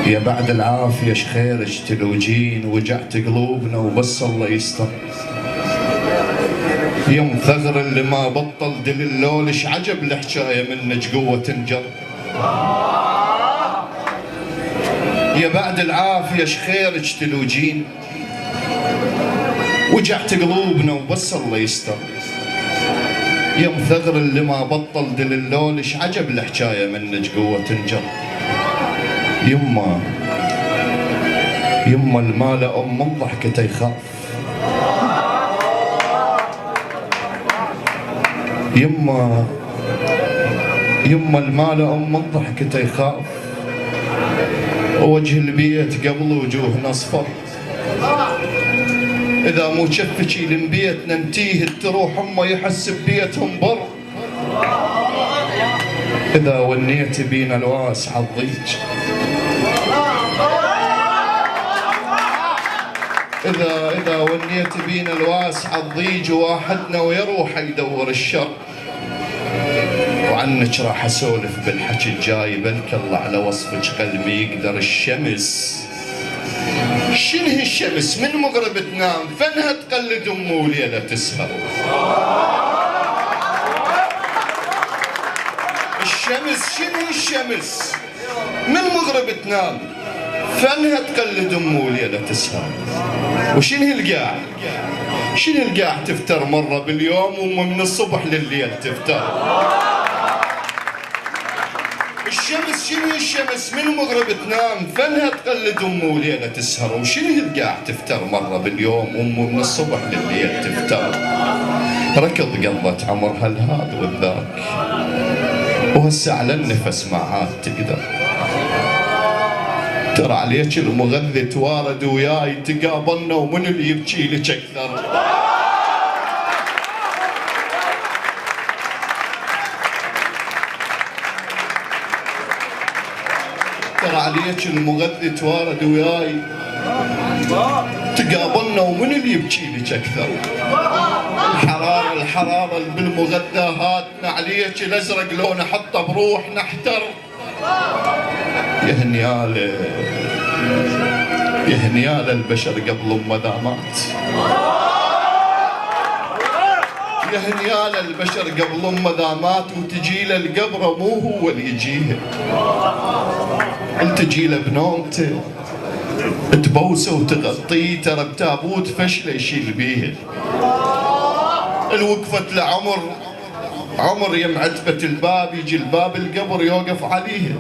يا بعد العافية شخيرج تلوجين، وجعت قلوبنا وبس الله يستر. يوم ثغر اللي ما بطل دللول، ايش عجب الحكاية منك قوة تنجر. يا بعد العافية شخيرج تلوجين، وجعت قلوبنا وبس الله يستر. يوم ثغر اللي ما بطل دللول، ايش عجب الحكاية منك قوة تنجر. يما المال ام من ضحكته يخاف. يما المال ام من ضحكته يخاف، ووجه البيت قبل وجوهنا اصفر. اذا مو شفتشي لمبيتنا نتيه، تروح امه يحس ببيتهم بر. اذا ونيت بينا الواسع الضيج، إذا ونيت بينا الواسع الضيج، واحدنا ويروح يدور الشر. وعنك راح اسولف بالحكي الجاي، بلك الله على وصفك قلبي يقدر. الشمس شنه الشمس من مغرب تنام، فنها تقلد امه وليله تسهر. الشمس شنه الشمس من مغرب تنام، فنها تقلد امه وليله تسهر. وشنه القاع؟ شنه القاع تفتر مره باليوم، ومن الصبح لليل تفتر. الشمس شنه الشمس من مغرب تنام، فنها تقلد امه وليله تسهر. وشنه القاع تفتر مره باليوم، ومن الصبح لليل تفتر. ركض قضت عمرها الهاد والذاك، وهسه على النفس ما عاد تقدر. ترى عليك المغذي توارد وياي، تقابلنا ومن اللي يبكي لك اكثر. ترى عليك المغذي توارد وياي، تقابلنا ومن اللي يبكي لك اكثر. الحرارة اللي بالمغذاهات، عليك الازرق لو نحطه بروح نحتر. يا هنيال البشر قبل ما ذا مات. يا هنيال البشر قبل ما ذا مات، وتجي له القبر مو هو اللي يجيه. تجي له بنومته تبوسه وتغطيه، ترى بتابوت فشله يشيل بيه. الوقفة عمر يم عتبة الباب، يجي الباب القبر يوقف عليه.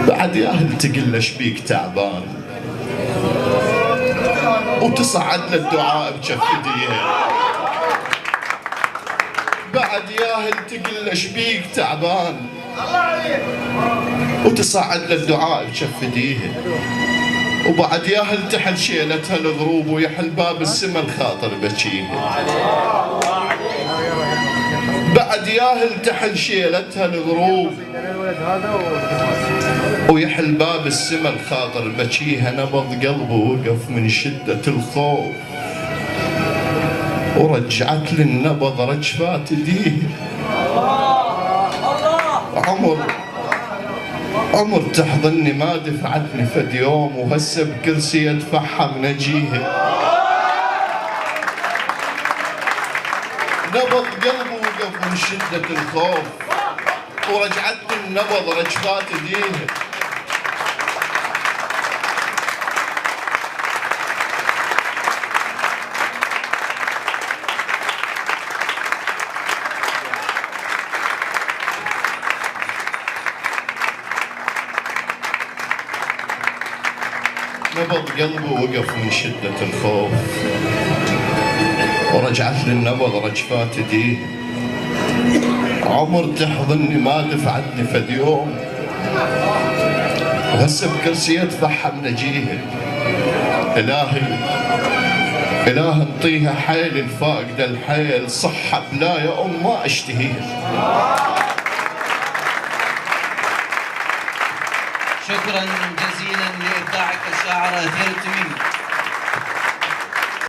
بعد يا اهل تقل له شبيك تعبان، وتصعد له الدعاء بجف ايديها. بعد يا اهل تقل له شبيك تعبان، وتصعد له الدعاء بجف ايديها. وبعد يا اهل تحل شيلتها الغروب، ويحل باب السما الخاطر بكيها. بعد يا اهل تحل شيلتها الغروب، ويحل باب السما الخاطر بكيها. نبض قلبه وقف من شدة الخوف، ورجعت للنبض رجفات ايديه. عمر تحضني ما دفعتني فد يوم، وهسه بكرسي ادفعها منجيها. نبض قلبه وقف من شدة الخوف، ورجعت النبض رجفات ايديه. نبض قلبه وقف من شدة الخوف، ورجعت للنبض رجفات ايديه. عمر تحضني ما دفعتني فد يوم، وهسه بكرسي ادفعها منجيها. إلهي انطيها حيل الفاقدة الحيل، صحة بلا يا أم ما اشتهيها. شكرا جزيلا لإبداعك الشاعر أثير التميمي.